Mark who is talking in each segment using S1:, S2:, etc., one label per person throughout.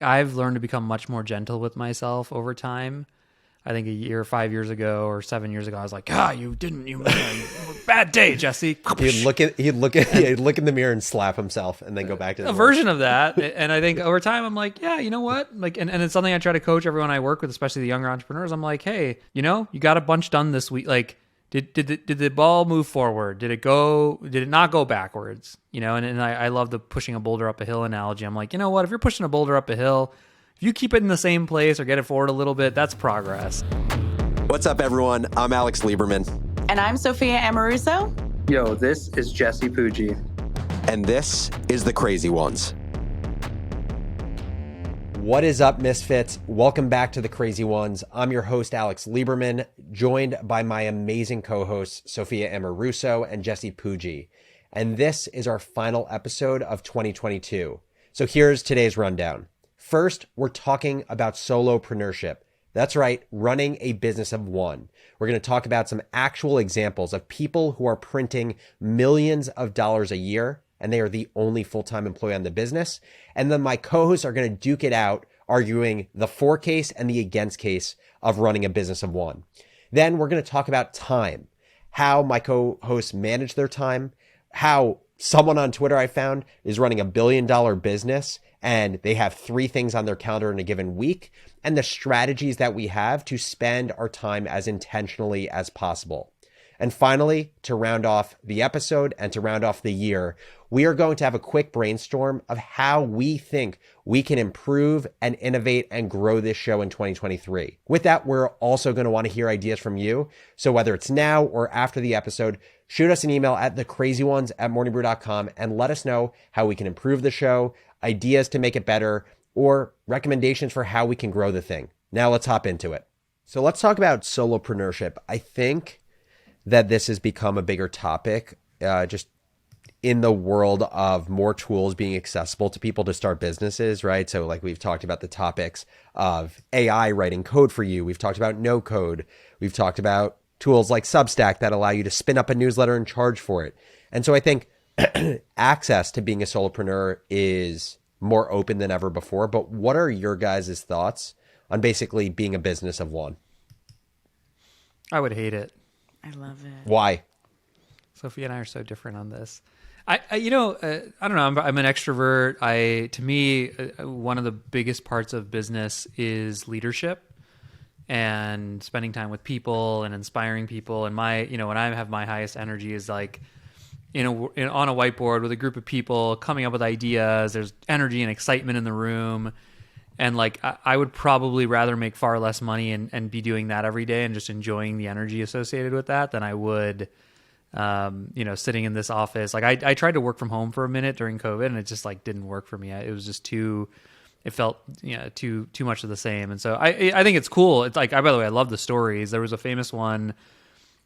S1: I've learned to become much more gentle with myself over time. I think a year, 5 years ago or 7 years ago, I was like, you didn't, bad day, Jesse.
S2: He'd look in the mirror and slap himself and then go back to the
S1: a
S2: work.
S1: version of that. And I think over time, I'm like, yeah, you know what? Like, and it's something I try to coach everyone I work with, especially the younger entrepreneurs. I'm like, hey, you got a bunch done this week. Like, did the ball move forward? Did it not go backwards? And I love the pushing a boulder up a hill analogy. I'm like, you know what? If you're pushing a boulder up a hill, if you keep it in the same place or get it forward a little bit, that's progress.
S2: What's up, everyone? I'm Alex Lieberman.
S3: And I'm Sophia Amoruso.
S4: Yo, this is Jesse Pujji.
S2: And this is The Crazy Ones. What is up, Misfits? Welcome back to The Crazy Ones. I'm your host, Alex Lieberman, joined by my amazing co-hosts, Sophia Amoruso and Jesse Pujji. And this is our final episode of 2022. So here's today's rundown. First, we're talking about solo-preneurship. That's right, running a business of one. We're going to talk about some actual examples of people who are printing millions of dollars a year, and they are the only full-time employee on the business. And then my co-hosts are going to duke it out, arguing the for case and the against case of running a business of one. Then we're going to talk about time, how my co-hosts manage their time, how someone on Twitter I found is running $1 billion business and they have 3 things on their calendar in a given week, and the strategies that we have to spend our time as intentionally as possible. And finally, to round off the episode and to round off the year, we are going to have a quick brainstorm of how we think we can improve and innovate and grow this show in 2023. With that, we're also going to want to hear ideas from you. So whether it's now or after the episode, shoot us an email at thecrazyones@morningbrew.com and let us know how we can improve the show, ideas to make it better, or recommendations for how we can grow the thing. Now let's hop into it. So let's talk about solopreneurship. I think that this has become a bigger topic just in the world of more tools being accessible to people to start businesses, right? So like we've talked about the topics of AI writing code for you. We've talked about no code. We've talked about tools like Substack that allow you to spin up a newsletter and charge for it. And so I think access to being a solopreneur is more open than ever before. But what are your guys' thoughts on basically being a business of one?
S1: I would hate it.
S3: I love it.
S2: Why?
S1: Sophia and I are so different on this. I don't know. I'm an extrovert. To me, one of the biggest parts of business is leadership and spending time with people and inspiring people. And when I have my highest energy is like on a whiteboard with a group of people coming up with ideas. There's energy and excitement in the room. And like, I would probably rather make far less money and be doing that every day and just enjoying the energy associated with that than I would, sitting in this office. Like I tried to work from home for a minute during COVID and it just like didn't work for me. It was just it felt, too much of the same. And so I think it's cool. It's like, by the way, I love the stories. There was a famous one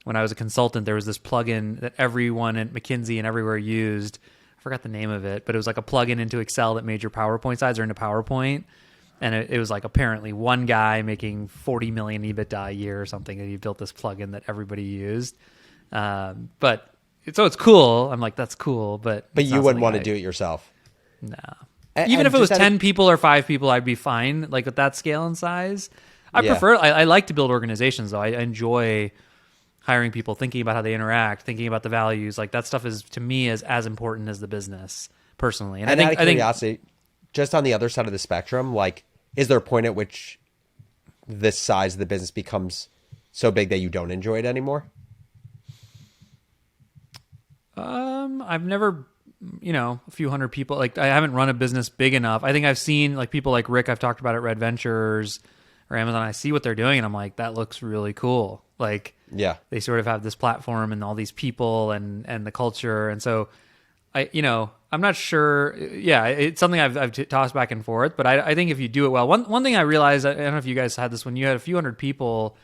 S1: when I was a consultant. There was this plugin that everyone at McKinsey and everywhere used. I forgot the name of it, but it was like a plugin into Excel that made your PowerPoint slides or into PowerPoint. And it was like apparently one guy making 40 million EBITDA a year or something, and he built this plugin that everybody used. But it's cool. I'm like, that's cool, but
S2: you wouldn't want to do it yourself.
S1: No.
S2: And
S1: even if it was 10 people or 5 people, I'd be fine. Like with that scale and size, I like to build organizations though. I enjoy hiring people, thinking about how they interact, thinking about the values. Like that stuff is to me is as important as the business personally. And
S2: out of curiosity, just on the other side of the spectrum, like, is there a point at which this size of the business becomes so big that you don't enjoy it anymore?
S1: I've never, a few hundred people. Like I haven't run a business big enough. I think I've seen like people like Rick I've talked about at Red Ventures or Amazon. I see what they're doing and I'm like, that looks really cool. Like, yeah, they sort of have this platform and all these people and the culture. And so I'm not sure. Yeah, it's something I've tossed back and forth, but I think if you do it well, one thing I realized, I don't know if you guys had this when you had a few hundred people,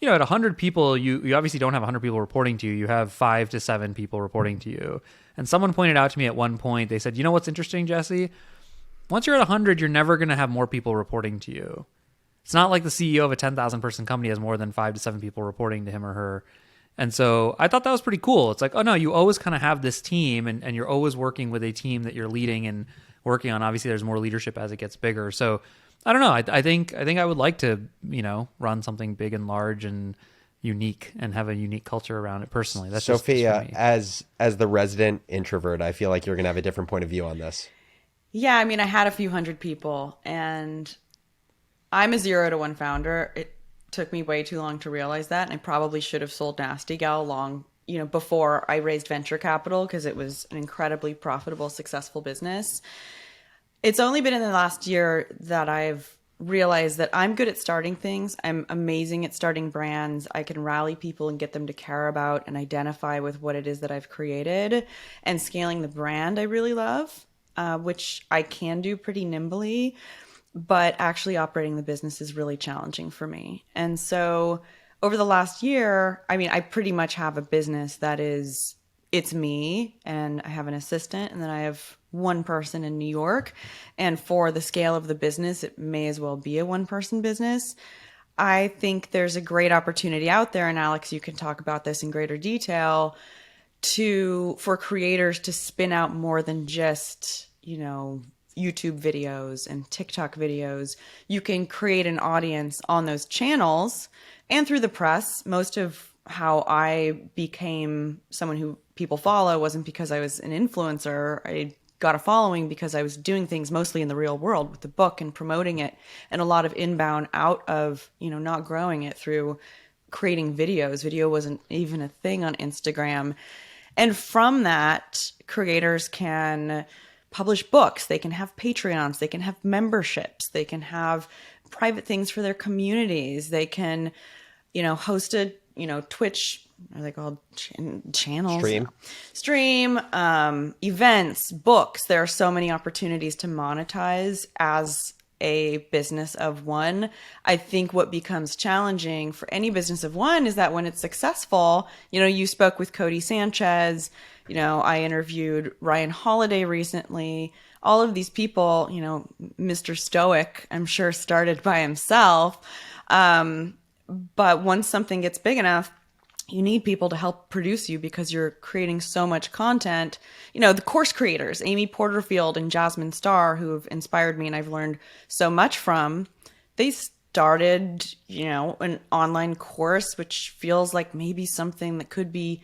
S1: at 100 people, you obviously don't have 100 people reporting to you. You have 5 to 7 people reporting to you. And someone pointed out to me at one point, they said, you know what's interesting, Jesse? Once you're at 100, you're never going to have more people reporting to you. It's not like the CEO of a 10,000 person company has more than 5 to 7 people reporting to him or her. And so I thought that was pretty cool. It's like, oh no, you always kind of have this team and you're always working with a team that you're leading and working on. Obviously, there's more leadership as it gets bigger. So I don't know. I think I would like to, run something big and large and unique and have a unique culture around it personally. That's
S2: Sophia,
S1: just
S2: as the resident introvert, I feel like you're going to have a different point of view on this.
S3: Yeah, I mean, I had a few hundred people, and I'm a 0 to 1 founder. It took me way too long to realize that, and I probably should have sold Nasty Gal before I raised venture capital, because it was an incredibly profitable, successful business. It's only been in the last year that I've realized that I'm good at starting things. I'm amazing at starting brands. I can rally people and get them to care about and identify with what it is that I've created. And scaling the brand I really love, which I can do pretty nimbly. But actually operating the business is really challenging for me. And so over the last year, I mean, I pretty much have a business that it's me, and I have an assistant, and then I have one person in New York. And for the scale of the business, it may as well be a one-person business. I think there's a great opportunity out there, and Alex, you can talk about this in greater detail, for creators to spin out more than just, YouTube videos and TikTok videos. You can create an audience on those channels and through the press. Most of how I became someone who people follow wasn't because I was an influencer. I got a following because I was doing things mostly in the real world with the book and promoting it, and a lot of inbound out of, not growing it through creating videos. Video wasn't even a thing on Instagram. And from that, creators can publish books, they can have Patreons, they can have memberships, they can have private things for their communities, they can, host a, Twitch, are they called channels? Stream, events, books. There are so many opportunities to monetize as a business of one. I think what becomes challenging for any business of one is that when it's successful, you spoke with Cody Sanchez, I interviewed Ryan Holiday recently. All of these people, Mr. Stoic, I'm sure started by himself. But once something gets big enough, you need people to help produce you because you're creating so much content. The course creators, Amy Porterfield and Jasmine Starr, who have inspired me and I've learned so much from, they started, an online course, which feels like maybe something that could be,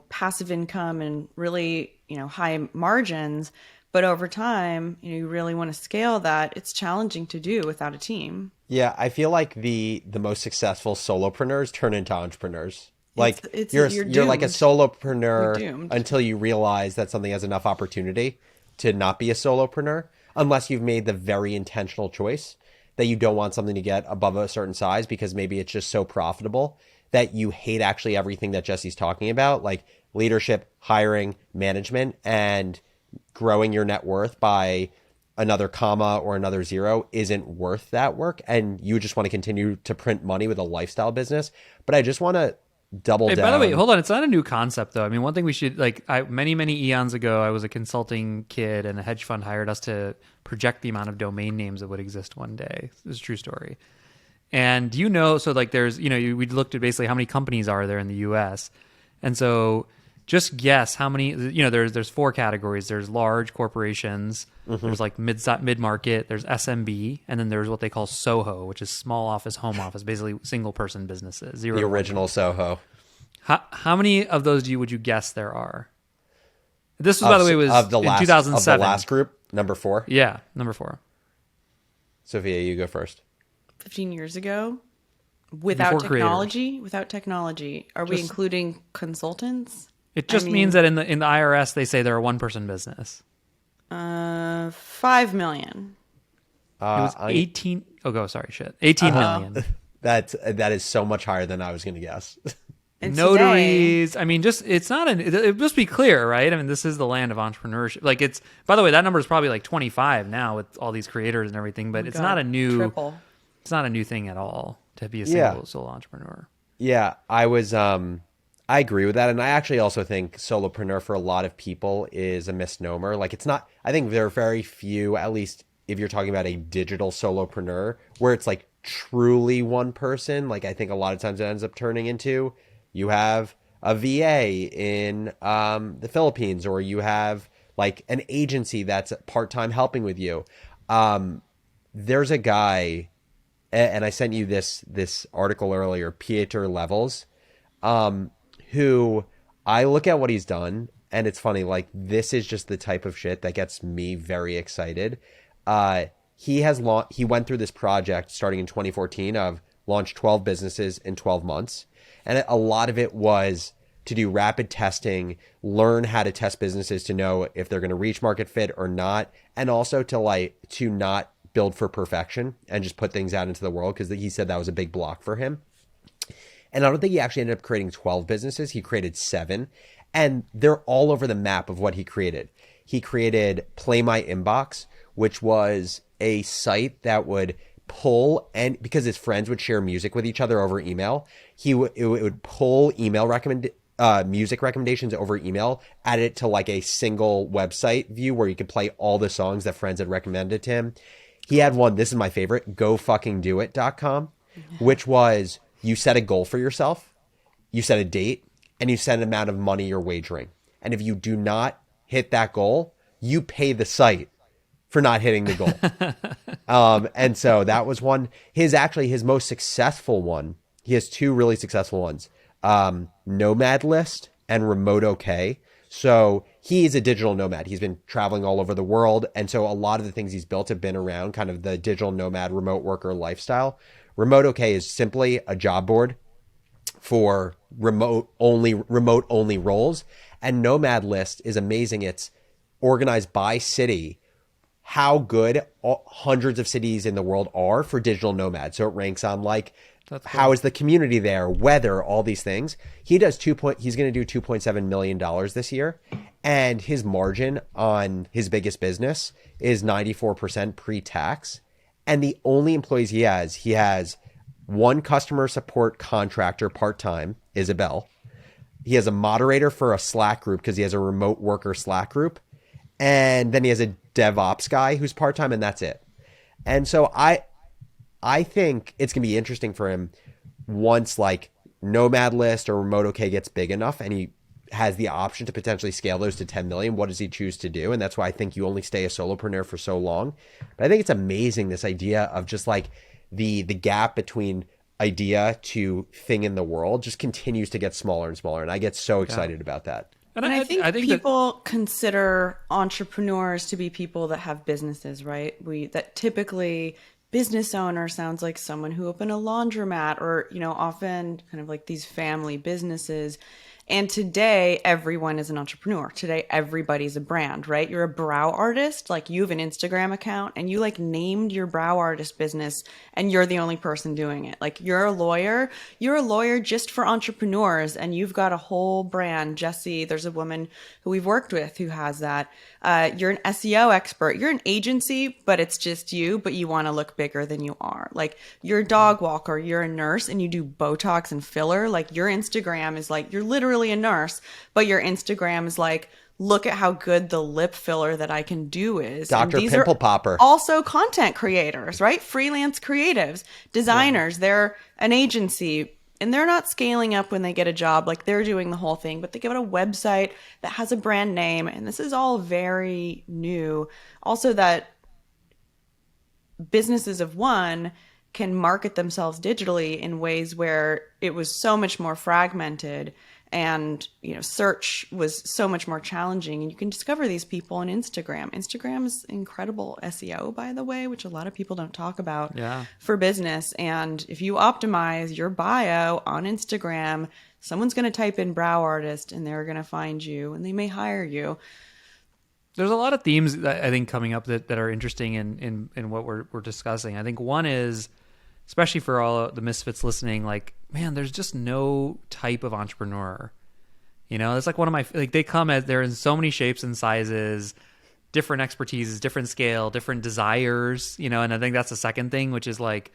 S3: passive income and really, high margins. But over time, you really want to scale that. It's challenging to do without a team.
S2: Yeah, I feel like the most successful solopreneurs turn into entrepreneurs. Like you're like a solopreneur until you realize that something has enough opportunity to not be a solopreneur, unless you've made the very intentional choice that you don't want something to get above a certain size because maybe it's just so profitable that you hate actually everything that Jesse's talking about, like leadership, hiring, management, and growing your net worth by another comma or another zero isn't worth that work. And you just want to continue to print money with a lifestyle business. But I just want to double down.
S1: By the way, hold on. It's not a new concept, though. I mean, one thing we should, many, many eons ago, I was a consulting kid and a hedge fund hired us to project the amount of domain names that would exist one day. This is a true story. And there's, we looked at basically how many companies are there in the US. And so just guess how many, there's 4 categories. There's large corporations, there's like mid-market, there's SMB, and then there's what they call SOHO, which is small office, home office, basically single person businesses. The
S2: original SOHO.
S1: How many of those would you guess there are? This was, by the way, in 2007.
S2: Of the last group, number 4?
S1: Yeah, number 4.
S2: Sophia, you go first.
S3: 15 years ago? Without technology, are we including consultants?
S1: It just means that in the IRS they say they're a one-person business.
S3: 5 million.
S1: It was 18. Oh, go. Sorry, shit. 18 million.
S2: That is so much higher than I was going to guess.
S1: Notaries. I mean, it must be clear, right? I mean, this is the land of entrepreneurship. By the way, that number is probably like 25 now with all these creators and everything, but it's not a new thing at all to be a solo entrepreneur.
S2: Yeah, I agree with that. And I actually also think solopreneur for a lot of people is a misnomer. I think there are very few, at least if you're talking about a digital solopreneur, where it's like truly one person. I think a lot of times it ends up turning into you have a VA in the Philippines, or you have like an agency that's part-time helping with you. There's a guy, and I sent you this article earlier, Pieter Levels, who I look at what he's done, and it's funny, like this is just the type of shit that gets me very excited. He went through this project starting in 2014 of launched 12 businesses in 12 months. And a lot of it was to do rapid testing, learn how to test businesses to know if they're going to reach market fit or not. And also to not build for perfection and just put things out into the world, because he said that was a big block for him. And I don't think he actually ended up creating 12 businesses. He created 7, and they're all over the map of what he created. He created Play My Inbox, which was a site that would pull, and because his friends would share music with each other over email, it would pull music recommendations over email, add it to like a single website view where you could play all the songs that friends had recommended to him. He had one, this is my favorite, gofuckingdoit.com, which was you set a goal for yourself, you set a date, and you set an amount of money you're wagering. And if you do not hit that goal, you pay the site for not hitting the goal. And so that was one. His most successful one, he has 2 really successful ones, Nomad List and Remote OK. So he's a digital nomad. He's been traveling all over the world. And so a lot of the things he's built have been around kind of the digital nomad, remote worker lifestyle. Remote OK is simply a job board for remote only roles. And Nomad List is amazing. It's organized by city, how good hundreds of cities in the world are for digital nomads. So it ranks on like, how is the community there, weather, all these things. He's going to do $2.7 million this year. And his margin on his biggest business is 94% pre-tax. And the only employees he has 1 customer support contractor part-time, Isabel. He has a moderator for a Slack group because he has a remote worker Slack group. And then he has a DevOps guy who's part-time, and that's it. And so I think it's going to be interesting for him once like Nomad List or Remote OK gets big enough and he has the option to potentially scale those to 10 million. What does he choose to do? And that's why I think you only stay a solopreneur for so long. But I think it's amazing, this idea of just like the gap between idea to thing in the world just continues to get smaller and smaller. And I get so excited about that.
S3: And I think people consider entrepreneurs to be people that have businesses, right? That typically business owner sounds like someone who opened a laundromat or, often kind of like these family businesses. And today, everyone is an entrepreneur. Today, everybody's a brand, right? You're a brow artist, like you have an Instagram account and you like named your brow artist business and you're the only person doing it. Like you're a lawyer just for entrepreneurs and you've got a whole brand. Jesse, there's a woman who we've worked with who has that. You're an SEO expert. You're an agency, but it's just you, but you want to look bigger than you are. Like you're a dog walker, you're a nurse and you do Botox and filler. Like your Instagram is like, you're literally a nurse, but your Instagram is like, look at how good the lip filler that I can do is.
S2: Dr. Pimple Popper.
S3: Also content creators, right? Freelance creatives, designers, they're an agency and they're not scaling up when they get a job. Like they're doing the whole thing, but they give it a website that has a brand name. And this is all very new. Also that businesses of one can market themselves digitally in ways where it was so much more fragmented. And, search was so much more challenging. And you can discover these people on Instagram. Instagram is incredible SEO, by the way, which a lot of people don't talk about for business. And if you optimize your bio on Instagram, someone's going to type in brow artist and they're going to find you and they may hire you.
S1: There's a lot of themes that I think coming up that are interesting in what we're discussing. I think one is, especially for all the misfits listening, like, man, there's just no type of entrepreneur. It's like one of my, like they come as they're in so many shapes and sizes, different expertises, different scale, different desires, and I think that's the second thing, which is like,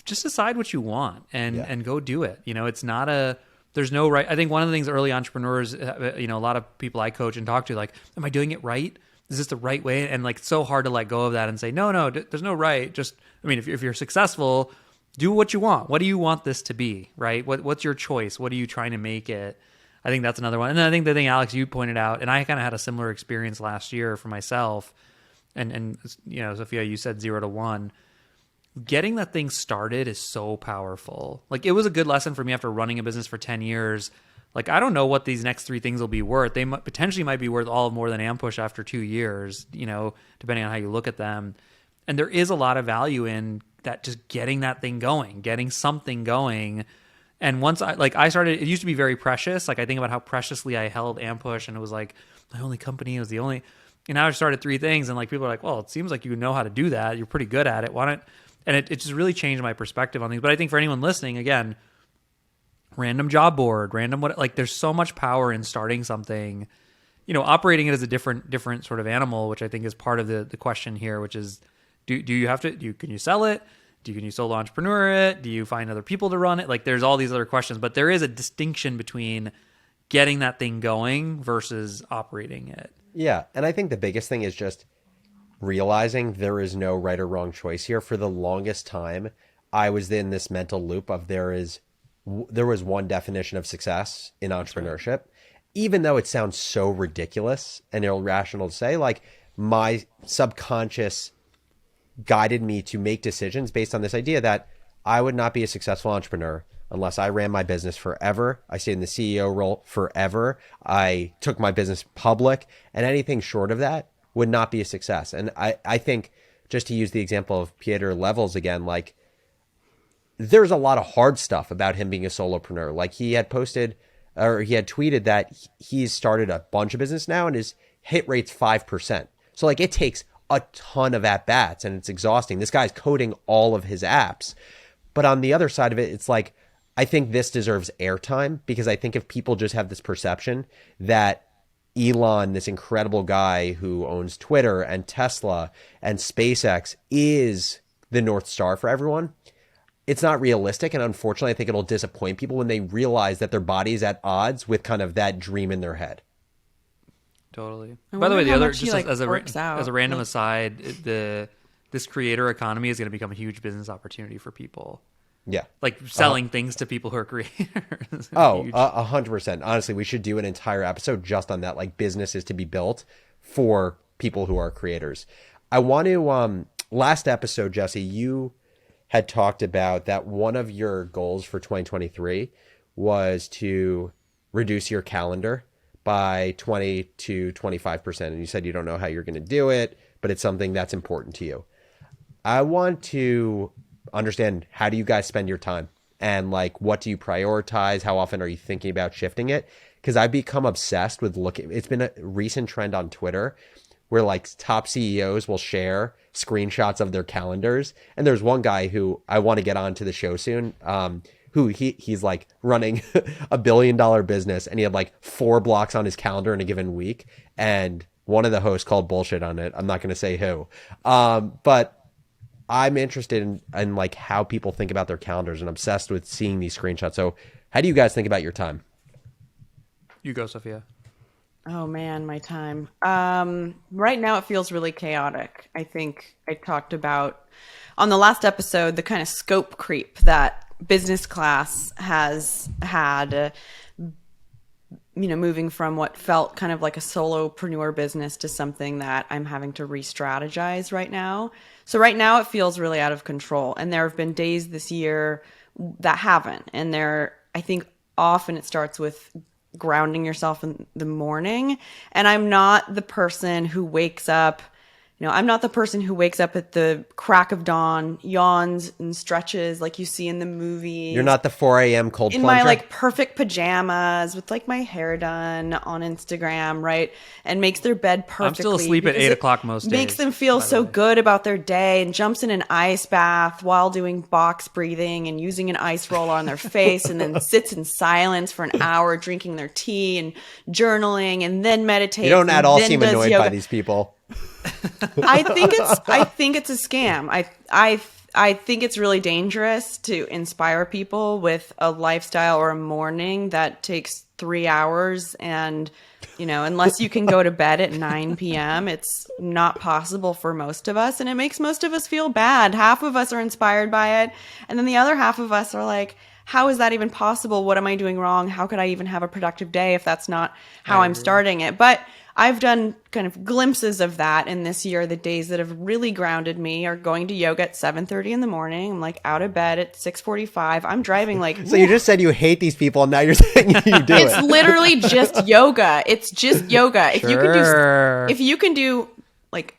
S1: just decide what you want and go do it. It's not there's no right. I think one of the things early entrepreneurs, a lot of people I coach and talk to, like, am I doing it right? Is this the right way? And like, it's so hard to let go of that and say, no, there's no right. Just, if you're successful, do what you want. What do you want this to be, right? What's your choice? What are you trying to make it? I think that's another one. And then I think the thing, Alex, you pointed out, and I kind of had a similar experience last year for myself. And Sophia, you said 0 to 1. Getting that thing started is so powerful. Like, it was a good lesson for me after running a business for 10 years. Like, I don't know what these next 3 things will be worth. They potentially might be worth all of more than Ampush after 2 years, depending on how you look at them. And there is a lot of value in that, just getting that thing going, getting something going. And once I started, it used to be very precious. Like, I think about how preciously I held Ampush, and it was like my only company. It was the only, and now I started 3 things, and like people are like, well, it seems like you know how to do that. You're pretty good at it. Why don't? And it just really changed my perspective on things. But I think for anyone listening, again, random job board, there's so much power in starting something, operating it as a different sort of animal, which I think is part of the question here, which is, do you have to, can you sell it? Can you solo entrepreneur it? Do you find other people to run it? Like, there's all these other questions, but there is a distinction between getting that thing going versus operating it.
S2: Yeah. And I think the biggest thing is just realizing there is no right or wrong choice here. For the longest time, I was in this mental loop of there was one definition of success in entrepreneurship, even though it sounds so ridiculous and irrational to say. Like, my subconscious guided me to make decisions based on this idea that I would not be a successful entrepreneur unless I ran my business forever. I stayed in the CEO role forever. I took my business public, and anything short of that would not be a success. And I think, just to use the example of Pieter Levels again, like, there's a lot of hard stuff about him being a solopreneur. Like, he had posted, or he had tweeted that he's started a bunch of business now and his hit rate's 5%. So like, it takes a ton of at-bats and it's exhausting. This guy's coding all of his apps. But on the other side of it, it's like, I think this deserves airtime, because I think if people just have this perception that Elon, this incredible guy who owns Twitter and Tesla and SpaceX, is the North Star for everyone, it's not realistic. And unfortunately, I think it'll disappoint people when they realize that their body's at odds with kind of that dream in their head.
S1: Totally. By the way, the other, just as a random aside, this creator economy is going to become a huge business opportunity for people.
S2: Yeah.
S1: Like selling things to people who are creators.
S2: Oh, 100%. Honestly, we should do an entire episode just on that, like businesses to be built for people who are creators. I want to, last episode, Jesse, you had talked about that one of your goals for 2023 was to reduce your calendar by 20 to 25%. And you said you don't know how you're going to do it, but it's something that's important to you. I want to understand, how do you guys spend your time, and like, what do you prioritize? How often are you thinking about shifting it? Because I've become obsessed with it's been a recent trend on Twitter where like top CEOs will share screenshots of their calendars. And there's one guy who I want to get on to the show soon, who he's like running $1 billion business, and he had like 4 blocks on his calendar in a given week. And one of the hosts called bullshit on it. I'm not going to say who, but I'm interested in like how people think about their calendars, and obsessed with seeing these screenshots. So how do you guys think about your time?
S1: You go, Sophia.
S3: Oh man, my time. Right now it feels really chaotic. I think I talked about on the last episode the kind of scope creep that business class has had, moving from what felt kind of like a solopreneur business to something that I'm having to re-strategize right now. So right now it feels really out of control. And there have been days this year that haven't. And I think often it starts with grounding yourself in the morning. And I'm not the person who wakes up, I'm not the person who wakes up at the crack of dawn, yawns and stretches like you see in the movies.
S2: You're not the 4 a.m. cold
S3: in
S2: plunger?
S3: my like perfect pajamas with like my hair done on Instagram, right? And makes their bed perfectly.
S1: I'm still asleep at 8 o'clock most days.
S3: Makes them feel so good about their day, and jumps in an ice bath while doing box breathing and using an ice roller on their face, and then sits in silence for an hour drinking their tea and journaling, and then meditates.
S2: You don't at all seem annoyed
S3: yoga.
S2: By these people.
S3: I think it's a scam. I think it's really dangerous to inspire people with a lifestyle or a morning that takes 3 hours, and unless you can go to bed at 9 p.m., it's not possible for most of us, and it makes most of us feel bad. Half of us are inspired by it, and then the other half of us are like, how is that even possible? What am I doing wrong? How could I even have a productive day if that's not how I'm starting it? But I've done kind of glimpses of that. And this year, the days that have really grounded me are going to yoga at 7:30 in the morning. I'm like out of bed at 6:45. I'm driving like.
S2: So you just said you hate these people, and now you're saying you do
S3: It's literally just yoga. It's just yoga. If you can do like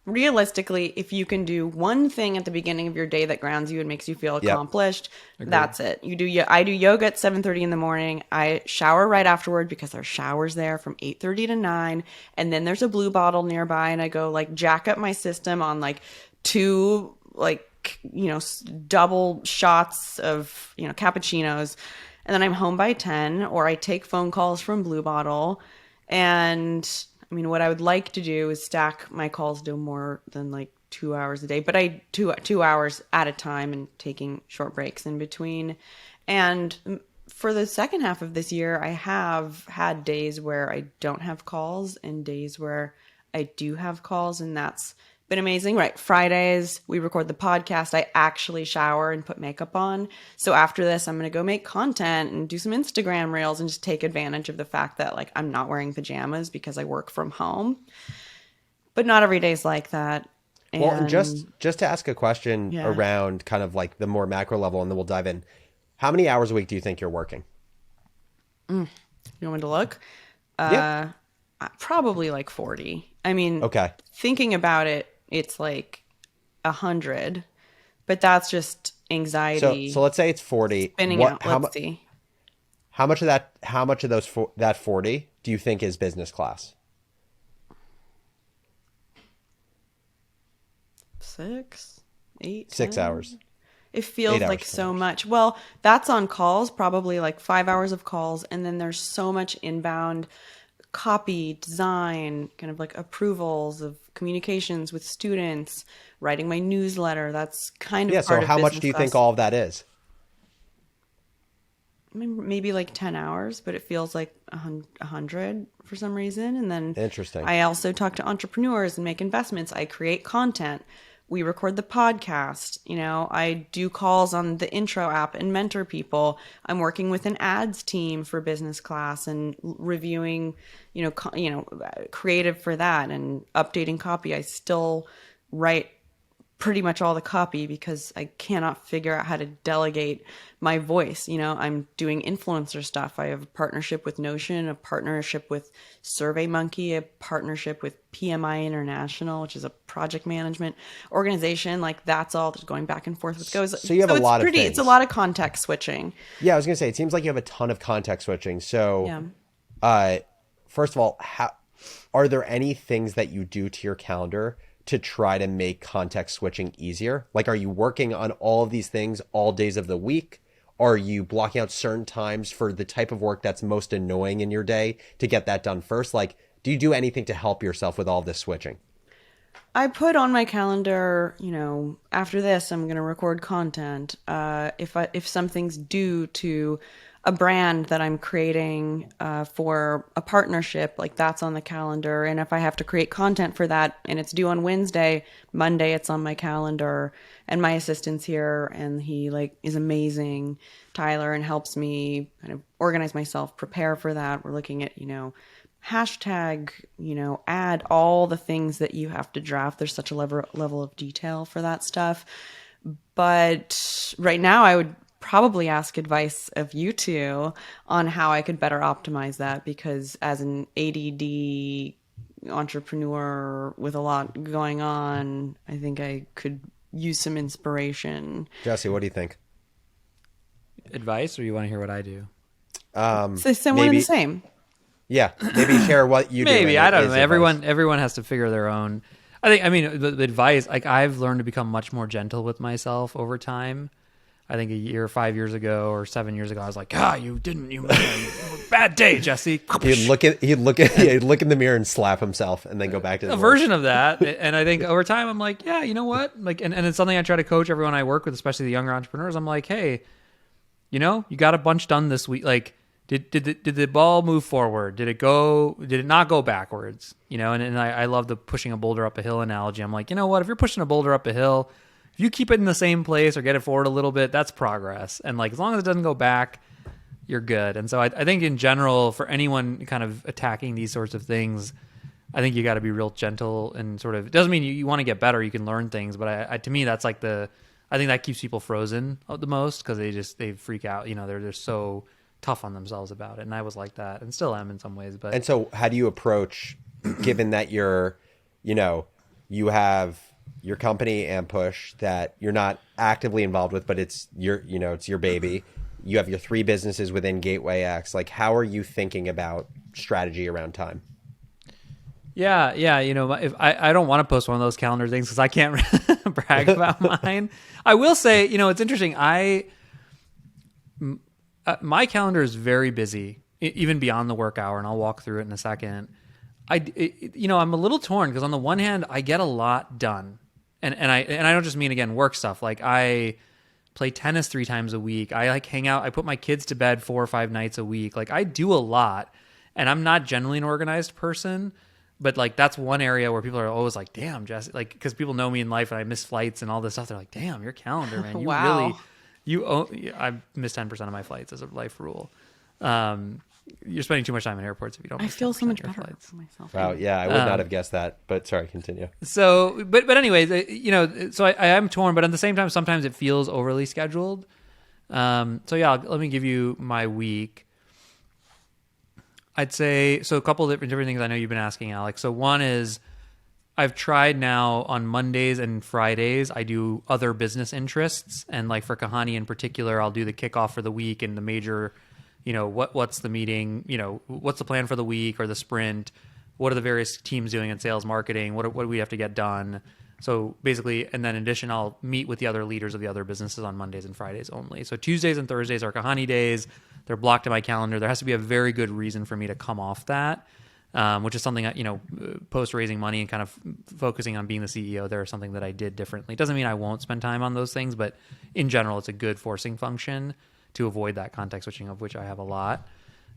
S3: realistically, if you can do one thing at the beginning of your day that grounds you and makes you feel accomplished, that's it. I do yoga at 7:30 in the morning. I shower right afterward because there's showers there from 8:30 to 9, and then there's a blue bottle nearby, and I go like jack up my system on like 2 like double shots of cappuccinos, and then I'm home by 10, or I take phone calls from Blue Bottle. And I mean, what I would like to do is stack my calls to more than like 2 hours a day, but I 2 hours at a time and taking short breaks in between. And for the second half of this year, I have had days where I don't have calls and days where I do have calls, and that's been amazing. Right. Fridays, we record the podcast. I actually shower and put makeup on. So after this, I'm going to go make content and do some Instagram reels and just take advantage of the fact that like I'm not wearing pajamas because I work from home. But not every day is like that.
S2: Well, and just to ask a question around kind of like the more macro level, and then we'll dive in. How many hours a week do you think you're working?
S3: You want me to look?
S2: Yeah.
S3: Probably like 40. I mean,
S2: okay.
S3: Thinking about it, it's like 100, but that's just anxiety.
S2: So let's say it's 40.
S3: Spinning out. Let's see.
S2: How much of that 40 do you think is business class?
S3: 6, 8,
S2: 6
S3: 10.
S2: hours.
S3: It feels like so much. Well, that's on calls, probably like 5 hours of calls. And then there's so much inbound copy, design, kind of like approvals of communications with students, writing my newsletter. That's kind of part
S2: so how
S3: of
S2: much do you think all of that is?
S3: I mean, maybe like 10 hours, but it feels like 100 for some reason. And then
S2: interesting.
S3: I also talk to entrepreneurs and make investments. I create content. We record the podcast. I do calls on the intro app and mentor people. I'm working with an ads team for business class and reviewing, creative for that and updating copy. I still write pretty much all the copy because I cannot figure out how to delegate my voice. I'm doing influencer stuff. I have a partnership with Notion, a partnership with SurveyMonkey, a partnership with PMI International, which is a project management organization. Like that's all just going back and forth with goes.
S2: So you have a lot of things.
S3: It's a lot of context switching.
S2: Yeah, I was going to say, it seems like you have a ton of context switching. So first of all, are there any things that you do to your calendar to try to make context switching easier? Like, are you working on all of these things all days of the week? Are you blocking out certain times for the type of work that's most annoying in your day to get that done first? Like, do you do anything to help yourself with all this switching?
S3: I put on my calendar, after this, I'm going to record content. If something's due to a brand that I'm creating for a partnership, like that's on the calendar. And if I have to create content for that and it's due on Wednesday, Monday it's on my calendar. And my assistant's here and he is amazing, Tyler, and helps me kind of organize myself, prepare for that. We're looking at, hashtag, add all the things that you have to draft. There's such a level of detail for that stuff. But right now I would probably ask advice of you two on how I could better optimize that, because as an ADD entrepreneur with a lot going on, I think I could use some inspiration.
S2: Jesse, what do you think?
S1: Advice, or you want to hear what I do?
S3: So one and the same.
S2: Yeah, maybe share what you do.
S1: Maybe, I don't know. Everyone has to figure their own. I mean, the advice, like I've learned to become much more gentle with myself over time. I think a year, 5 years ago, or 7 years ago, I was like, you bad day, Jesse.
S2: He'd look in the mirror and slap himself, and then go back to the
S1: version of that. And I think over time, I'm like, yeah, you know what? Like, and it's something I try to coach everyone I work with, especially the younger entrepreneurs. I'm like, hey, you got a bunch done this week. Like, did the ball move forward? Did it not go backwards? And I love the pushing a boulder up a hill analogy. I'm like, you know what? If you're pushing a boulder up a hill, if you keep it in the same place or get it forward a little bit, that's progress. And like, as long as it doesn't go back, you're good. And so I think in general, for anyone kind of attacking these sorts of things, I think you got to be real gentle and sort of, it doesn't mean you want to get better. You can learn things, but to me, that's like I think that keeps people frozen the most, because they freak out. You know, they're so tough on themselves about it. And I was like that and still am in some ways. But
S2: and so how do you approach, given that you have your company Ampush that you're not actively involved with, but it's your baby. You have your 3 businesses within Gateway X. Like, how are you thinking about strategy around time?
S1: Yeah. If I don't want to post one of those calendar things because I can't brag about mine. I will say, it's interesting. My calendar is very busy, even beyond the work hour, and I'll walk through it in a second. I'm a little torn because on the one hand, I get a lot done, and I don't just mean, again, work stuff. Like, I play tennis 3 times a week. I like hang out. I put my kids to bed 4 or 5 nights a week. Like, I do a lot, and I'm not generally an organized person. But like, that's one area where people are always like, damn, Jesse, like, because people know me in life and I miss flights and all this stuff. They're like, damn, your calendar, man.
S3: Wow.
S1: I miss 10% of my flights as a life rule. You're spending too much time in airports if you don't.
S3: I
S1: miss
S3: feel
S1: 10%
S3: so much
S1: of your
S3: better
S1: flights.
S3: for myself.
S2: Wow. Yeah. I would not have guessed that, but sorry, continue.
S1: So, but anyways, so I am torn, but at the same time, sometimes it feels overly scheduled. So yeah, let me give you my week. I'd say, so a couple of different things I know you've been asking, Alex. So one is, I've tried now on Mondays and Fridays, I do other business interests. And like for Kahani in particular, I'll do the kickoff for the week and the major, what's the meeting, what's the plan for the week or the sprint? What are the various teams doing in sales, marketing? What do we have to get done? So basically, and then in addition, I'll meet with the other leaders of the other businesses on Mondays and Fridays only. So Tuesdays and Thursdays are Kahani days. They're blocked in my calendar. There has to be a very good reason for me to come off that, which is something that, post raising money and kind of focusing on being the CEO, there is something that I did differently. It doesn't mean I won't spend time on those things, but in general, it's a good forcing function to avoid that context switching, of which I have a lot.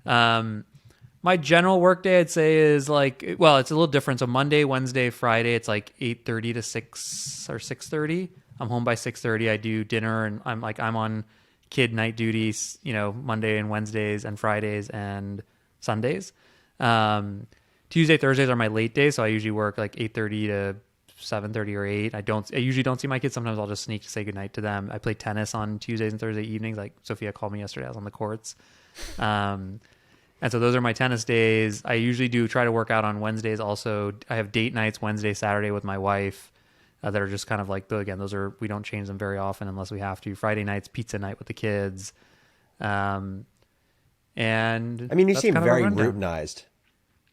S1: My general workday, I'd say, is like, well, it's a little different. So Monday, Wednesday, Friday, it's like 8:30 to 6 or 6:30. I'm home by 6:30. I do dinner, and I'm on kid night duties, Monday and Wednesdays and Fridays and Sundays. Tuesday, Thursdays are my late days, so I usually work like 8:30 to 7:30 or 8. I usually don't see my kids. Sometimes I'll just sneak to say goodnight to them. I play tennis on Tuesdays and Thursday evenings. Like Sophia called me yesterday. I was on the courts. And so those are my tennis days. I usually try to work out on Wednesdays also. I have date nights Wednesday, Saturday with my wife that are just kind of like, again, we don't change them very often unless we have to. Friday nights, pizza night with the kids. And
S2: I mean, you seem very routinized.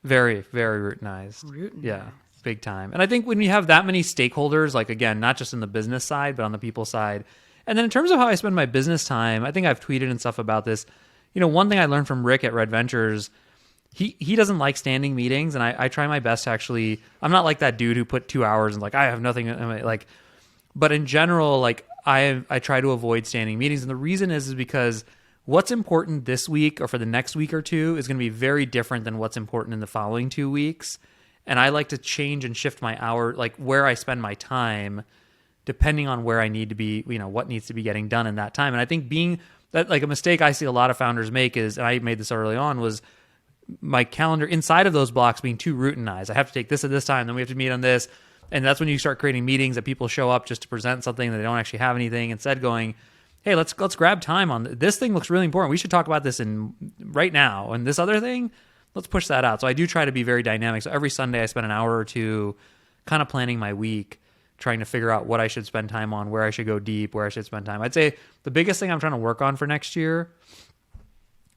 S1: Very, very routinized. Yeah, big time. And I think when you have that many stakeholders, like, again, not just in the business side, but on the people side. And then in terms of how I spend my business time, I think I've tweeted and stuff about this. One thing I learned from Rick at Red Ventures, he doesn't like standing meetings, and I try my best to actually, I'm not like that dude who put 2 hours and like, I have nothing, like, but in general, like, I try to avoid standing meetings. And the reason is because what's important this week or for the next week or two is going to be very different than what's important in the following 2 weeks. And I like to change and shift my hour, like where I spend my time, depending on where I need to be, what needs to be getting done in that time. And I think that, like, a mistake I see a lot of founders make is, and I made this early on, was my calendar inside of those blocks being too routinized. I have to take this at this time, then we have to meet on this. And that's when you start creating meetings that people show up just to present something that they don't actually have anything. Instead going, hey, let's grab time on this thing. Looks really important. We should talk about this right now. And this other thing, let's push that out. So I do try to be very dynamic. So every Sunday I spend an hour or two kind of planning my week, trying to figure out what I should spend time on, where I should go deep, where I should spend time. I'd say the biggest thing I'm trying to work on for next year,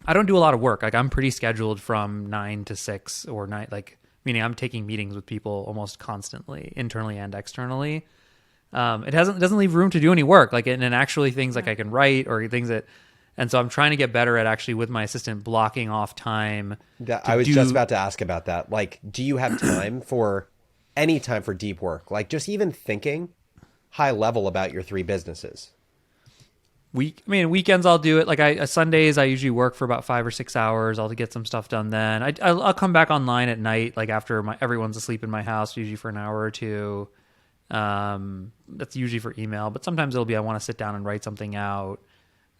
S1: I don't do a lot of work. Like, I'm pretty scheduled from 9 to 6 or 9, like, meaning I'm taking meetings with people almost constantly, internally and externally. It doesn't leave room to do any work, like, and actually things like I can write or things that, and so I'm trying to get better at actually with my assistant blocking off time.
S2: I was just about to ask about that. Like, do you have time for any time for deep work? Like, just even thinking high level about your 3 businesses.
S1: Weekends I'll do it. Like, Sundays I usually work for about 5 or 6 hours. I'll get some stuff done then. I'll come back online at night, like after everyone's asleep in my house, usually for an hour or two. That's usually for email, but sometimes it'll be I want to sit down and write something out.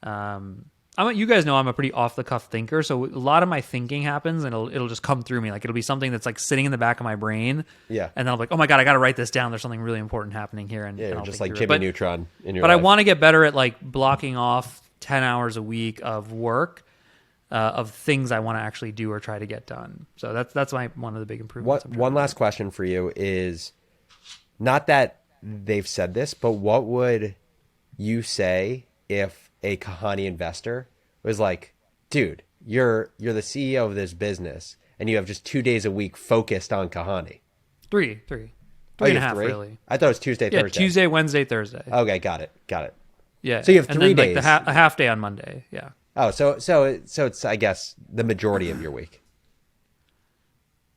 S1: You guys know I'm a pretty off the cuff thinker, so a lot of my thinking happens and it'll just come through me. Like it'll be something that's like sitting in the back of my brain.
S2: Yeah.
S1: And then I'm like, oh my God, I got to write this down. There's something really important happening here. And
S2: You're
S1: I'll
S2: just
S1: think
S2: like
S1: through
S2: Jimmy
S1: it.
S2: Neutron in your
S1: But
S2: life.
S1: I want to get better at like blocking off 10 hours a week of work, of things I want to actually do or try to get done. So that's one of the big improvements.
S2: One last question for you is, not that they've said this, but what would you say if a Kahani investor was like, dude, you're the CEO of this business and you have just 2 days a week focused on Kahani?
S1: Three
S2: Oh,
S1: and
S2: you
S1: a
S2: have
S1: half,
S2: three?
S1: really.
S2: I thought it was Tuesday,
S1: Yeah,
S2: Thursday.
S1: Tuesday, Wednesday, Thursday.
S2: Okay, got it.
S1: Yeah.
S2: So you have
S1: and
S2: 3
S1: then,
S2: days.
S1: Like a half day on Monday. Yeah.
S2: Oh, so it's, I guess, the majority of your week.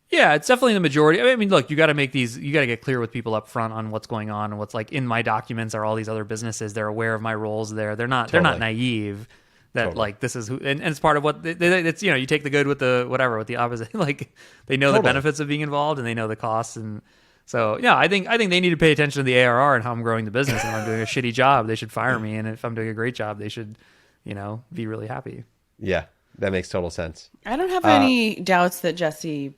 S1: Yeah, it's definitely the majority. I mean, look, you got to get clear with people up front on what's going on and what's like in my documents are all these other businesses. They're aware of my roles there. They're not naive that like this is who, and it's part of what it's, you take the good with the whatever, with the opposite. Like they know the benefits of being involved and they know the costs. And so, yeah, I think they need to pay attention to the ARR and how I'm growing the business. And if I'm doing a shitty job, they should fire me. And if I'm doing a great job, they should, be really happy.
S2: Yeah, that makes total sense.
S3: I don't have any doubts that Jesse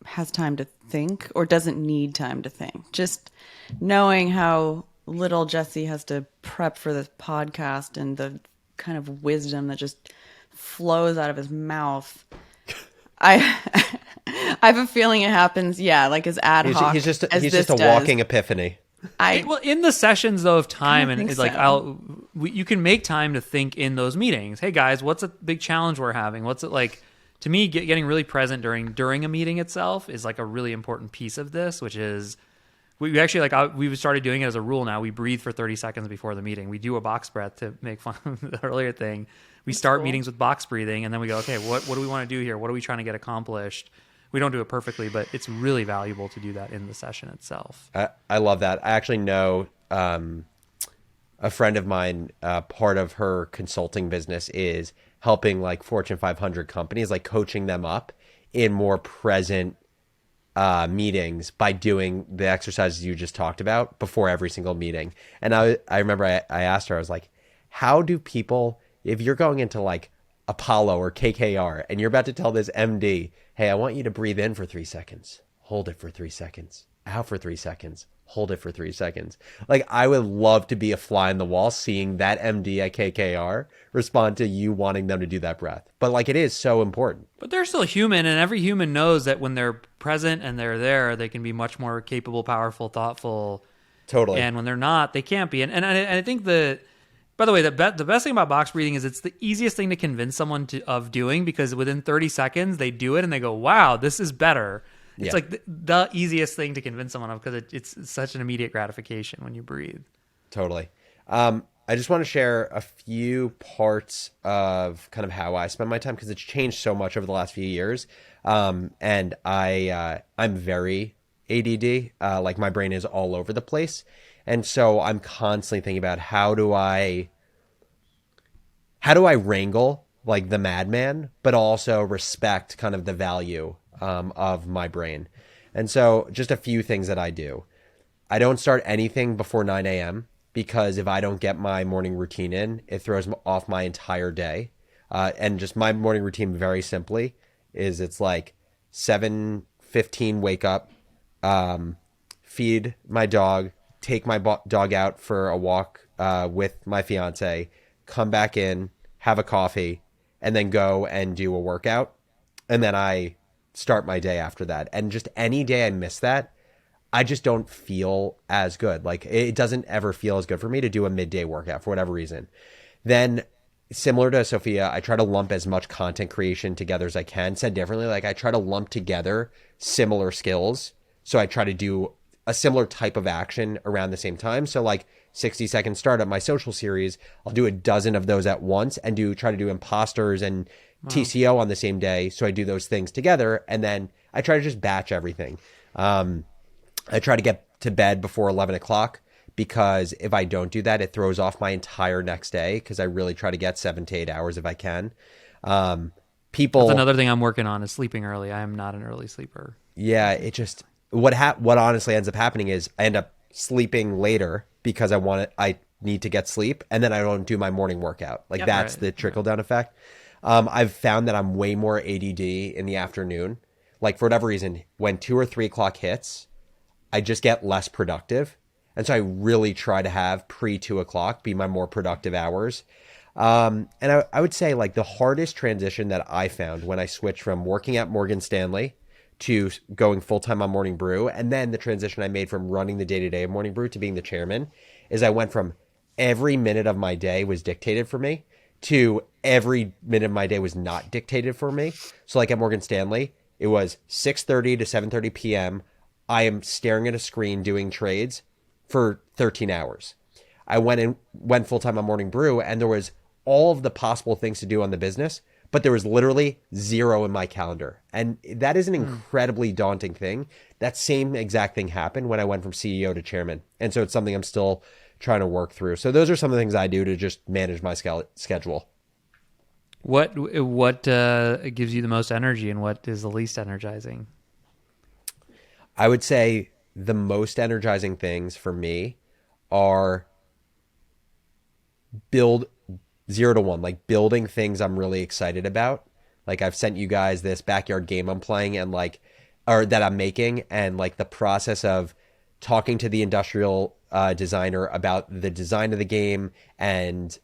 S3: has time to think or doesn't need time to think. Just knowing how little Jesse has to prep for this podcast and the kind of wisdom that just flows out of his mouth. I have a feeling it happens, like as ad hoc.
S2: He's just
S3: as
S2: a walking epiphany.
S1: Well, in the sessions though of time, and it's like
S3: so.
S1: you can make time to think in those meetings. Hey guys, what's a big challenge we're having? What's it like? To me, getting really present during a meeting itself is like a really important piece of this, which is we actually we've started doing it as a rule now. We breathe for 30 seconds before the meeting. We do a box breath to make fun of the earlier thing. We start meetings with box breathing, and then we go, okay, what do we want to do here? What are we trying to get accomplished? We don't do it perfectly, but it's really valuable to do that in the session itself.
S2: I love that. I actually know a friend of mine, part of her consulting business is helping like Fortune 500 companies, like coaching them up in more present meetings by doing the exercises you just talked about before every single meeting. And I remember I asked her, I was like, how do people, if you're going into like Apollo or KKR and you're about to tell this MD, hey, I want you to breathe in for 3 seconds, hold it for 3 seconds, out for 3 seconds, hold it for 3 seconds. Like, I would love to be a fly in the wall seeing that MD at KKR respond to you wanting them to do that breath. But like, it is so important.
S1: But they're still human, and every human knows that when they're present and they're there, they can be much more capable, powerful, thoughtful.
S2: Totally.
S1: And when they're not, they can't be. And I think by the way, the best thing about box breathing is it's the easiest thing to convince someone of doing, because within 30 seconds they do it and they go, wow, this is better. It's like the easiest thing to convince someone of, because it's such an immediate gratification when you breathe.
S2: Totally. I just want to share a few parts of kind of how I spend my time, because it's changed so much over the last few years. And I'm very ADD. Like, my brain is all over the place. And so I'm constantly thinking about how do I wrangle like the madman, but also respect kind of the value of my brain. And so just a few things that I do. I don't start anything before 9 a.m. because if I don't get my morning routine in, it throws off my entire day. And just my morning routine, very simply, is it's like 7:15 wake up, feed my dog, take my dog out for a walk with my fiance, come back in, have a coffee, and then go and do a workout. And then I start my day after that. And just any day I miss that, I just don't feel as good. Like, it doesn't ever feel as good for me to do a midday workout for whatever reason. Then, similar to Sophia, I try to lump as much content creation together as I can. Said differently, like, I try to lump together similar skills. So I try to do a similar type of action around the same time. So like 60-second startup, my social series, I'll do a dozen of those at once and try to do imposters and TCO on the same day. So I do those things together. And then I try to just batch everything. I try to get to bed before 11 o'clock, because if I don't do that, it throws off my entire next day, because I really try to get 7 to 8 hours if I can. That's
S1: another thing I'm working on, is sleeping early. I am not an early sleeper.
S2: Yeah, it just... What honestly ends up happening is I end up sleeping later because I need to get sleep, and then I don't do my morning workout. Like that's the trickle down effect. I've found that I'm way more ADD in the afternoon. Like for whatever reason, when 2 or 3 o'clock hits, I just get less productive. And so I really try to have pre 2 o'clock be my more productive hours. And I would say like the hardest transition that I found when I switched from working at Morgan Stanley to going full-time on Morning Brew, and then the transition I made from running the day-to-day of Morning Brew to being the chairman, is I went from every minute of my day was dictated for me to every minute of my day was not dictated for me. So like at Morgan Stanley, it was 6:30 to 7:30 p.m. I am staring at a screen doing trades for 13 hours. I went full-time on Morning Brew, and there was all of the possible things to do on the business, but there was literally 0 in my calendar. And that is an incredibly daunting thing. That same exact thing happened when I went from CEO to chairman. And so it's something I'm still trying to work through. So those are some of the things I do to just manage my schedule.
S1: What gives you the most energy, and what is the least energizing?
S2: I would say the most energizing things for me are 0 to 1, like building things I'm really excited about. Like I've sent you guys this backyard game I'm playing and or that I'm making, and like the process of talking to the industrial designer about the design of the game, and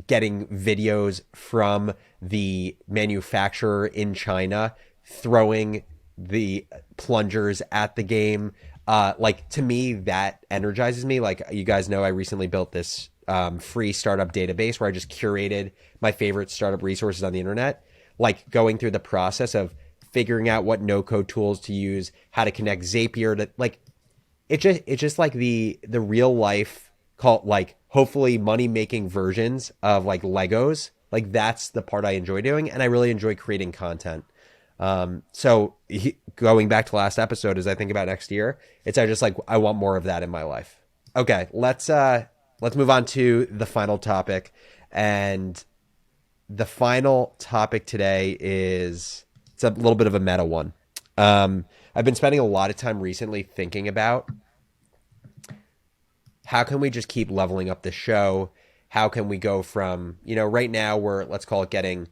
S2: getting videos from the manufacturer in China, throwing the plungers at the game. Like to me, that energizes me. Like you guys know, I recently built this free startup database where I just curated my favorite startup resources on the internet, like going through the process of figuring out what no-code tools to use, how to connect Zapier to like, it's just like the real life called like hopefully money-making versions of like Legos. Like that's the part I enjoy doing, and I really enjoy creating content. So going back to last episode, as I think about next year, I want more of that in my life. Okay, let's move on to the final topic. And the final topic today it's a little bit of a meta one. I've been spending a lot of time recently thinking about how can we just keep leveling up the show? How can we go from, right now we're, let's call it getting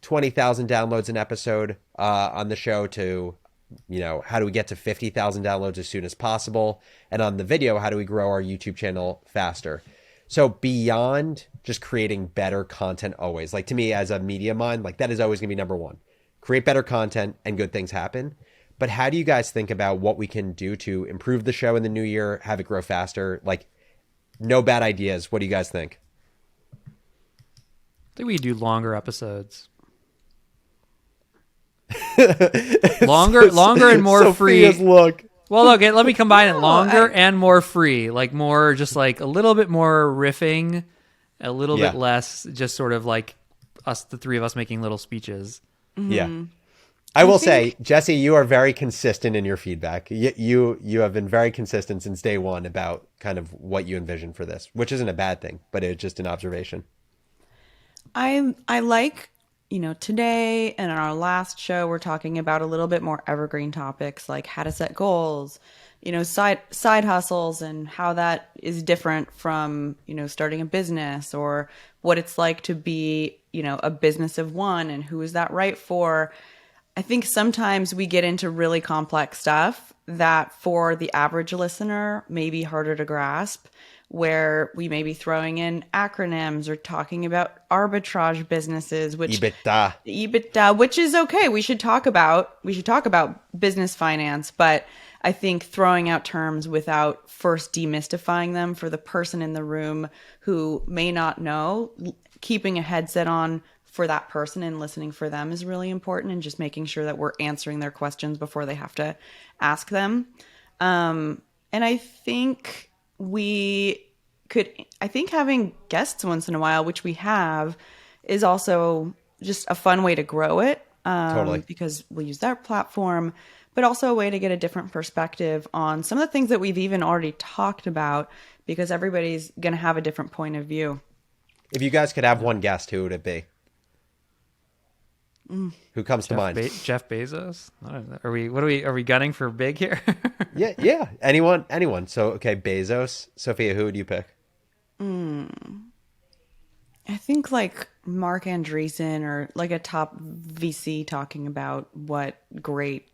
S2: 20,000 downloads an episode on the show to, how do we get to 50,000 downloads as soon as possible? And on the video, how do we grow our YouTube channel faster? So beyond just creating better content always, like to me as a media mind, like that is always gonna be number one. Create better content and good things happen. But how do you guys think about what we can do to improve the show in the new year, have it grow faster? Like no bad ideas. What do you guys think?
S1: I think we do longer episodes. longer and more
S2: Sophia's
S1: free.
S2: Look.
S1: Well, okay, let me combine it. Longer and more free. Like more, just like a little bit more riffing, a little bit less just sort of like us, the three of us making little speeches.
S3: Mm-hmm.
S2: Yeah. I will say, Jesse, you are very consistent in your feedback. You have been very consistent since day one about kind of what you envision for this, which isn't a bad thing, but it's just an observation.
S3: I like, today and in our last show, we're talking about a little bit more evergreen topics like how to set goals, side hustles and how that is different from, starting a business, or what it's like to be, a business of one and who is that right for. I think sometimes we get into really complex stuff that for the average listener may be harder to grasp, where we may be throwing in acronyms or talking about arbitrage businesses, which EBITDA, which is okay. We should talk about business finance, but I think throwing out terms without first demystifying them for the person in the room who may not know, keeping a headset on for that person and listening for them is really important, and just making sure that we're answering their questions before they have to ask them. And I think having guests once in a while, which we have, is also just a fun way to grow it.
S2: Totally.
S3: Because we'll use that platform, but also a way to get a different perspective on some of the things that we've even already talked about, because everybody's going to have a different point of view.
S2: If you guys could have one guest, who would it be? Who comes to mind?
S1: Jeff Bezos? I don't know. Are we gunning for big here?
S2: Yeah. Anyone. So, okay, Bezos. Sophia, who would you pick?
S3: I think like Mark Andreessen or like a top VC talking about what great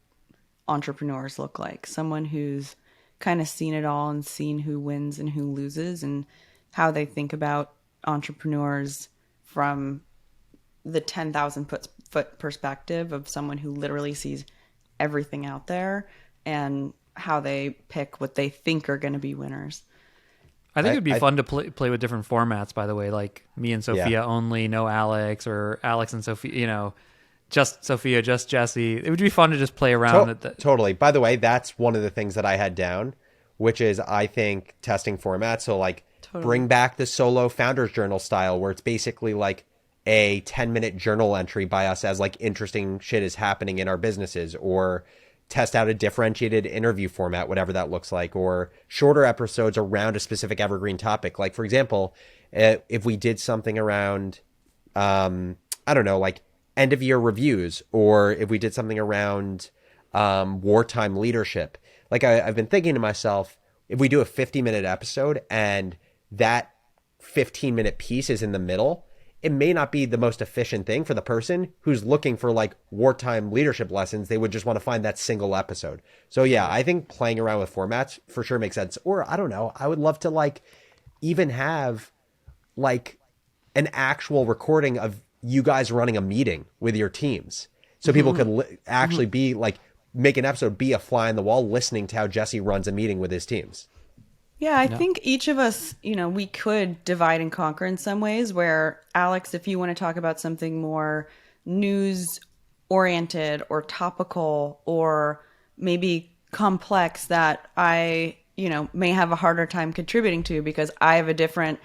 S3: entrepreneurs look like. Someone who's kind of seen it all and seen who wins and who loses and how they think about entrepreneurs from the 10,000 foot perspective of someone who literally sees everything out there and how they pick what they think are going to be winners.
S1: I think it'd be fun to play with different formats, by the way, like me and Sophia only, no Alex, or Alex and Sophia, just Sophia, just Jesse. It would be fun to just play around.
S2: Totally. By the way, that's one of the things that I had down, which is, I think, testing formats. So, like, bring back the solo founders journal style, where it's basically like a 10-minute journal entry by us as, like, interesting shit is happening in our businesses, or test out a differentiated interview format, whatever that looks like, or shorter episodes around a specific evergreen topic. Like, for example, if we did something around, I don't know, like end of year reviews, or if we did something around wartime leadership. Like, I've been thinking to myself, if we do a 50-minute episode and that 15-minute piece is in the middle, it may not be the most efficient thing for the person who's looking for like wartime leadership lessons. They would just want to find that single episode. So yeah, I think playing around with formats for sure makes sense. Or I don't know, I would love to like even have like an actual recording of you guys running a meeting with your teams. So people could actually be like, make an episode, be a fly on the wall, listening to how Jesse runs a meeting with his teams.
S3: Yeah, I think each of us, we could divide and conquer in some ways, where Alex, if you want to talk about something more news oriented or topical or maybe complex that I, may have a harder time contributing to because I have a different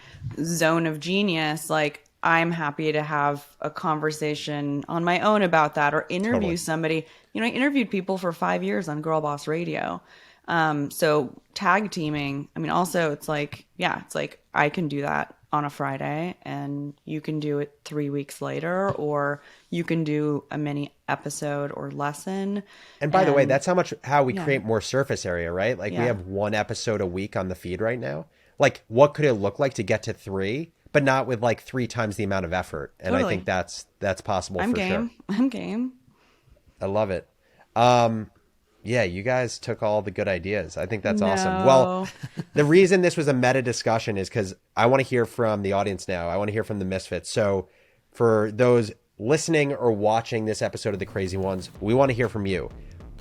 S3: zone of genius, like I'm happy to have a conversation on my own about that or interview somebody. I interviewed people for 5 years on Girl Boss Radio. So tag teaming, also it's like I can do that on a Friday and you can do it 3 weeks later, or you can do a mini episode or lesson.
S2: And by the way, that's how we create more surface area, right? Like we have one episode a week on the feed right now. Like, what could it look like to get to 3, but not with like 3 times the amount of effort? And I think that's possible for sure.
S3: I'm game.
S2: I love it. Yeah, you guys took all the good ideas. I think that's awesome. Well, the reason this was a meta discussion is because I want to hear from the audience now. I want to hear from the misfits. So for those listening or watching this episode of The Crazy Ones, we want to hear from you.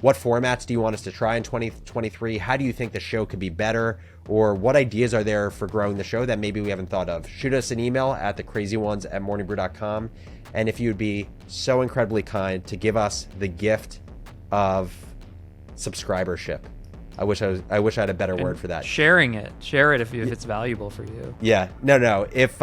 S2: What formats do you want us to try in 2023? How do you think the show could be better? Or what ideas are there for growing the show that maybe we haven't thought of? Shoot us an email at thecrazyones@morningbrew.com. And if you would be so incredibly kind to give us the gift of subscribership. I wish I had a better word for that.
S1: Share it if it's valuable for you.
S2: Yeah. No. If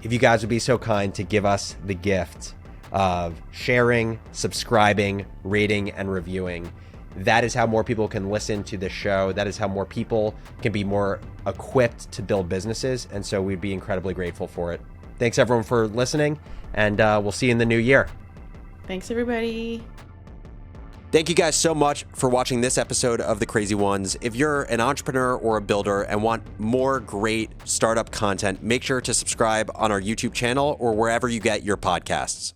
S2: you guys would be so kind to give us the gift of sharing, subscribing, rating, and reviewing, that is how more people can listen to the show. That is how more people can be more equipped to build businesses. And so we'd be incredibly grateful for it. Thanks everyone for listening, and we'll see you in the new year.
S3: Thanks everybody.
S2: Thank you guys so much for watching this episode of The Crazy Ones. If you're an entrepreneur or a builder and want more great startup content, make sure to subscribe on our YouTube channel or wherever you get your podcasts.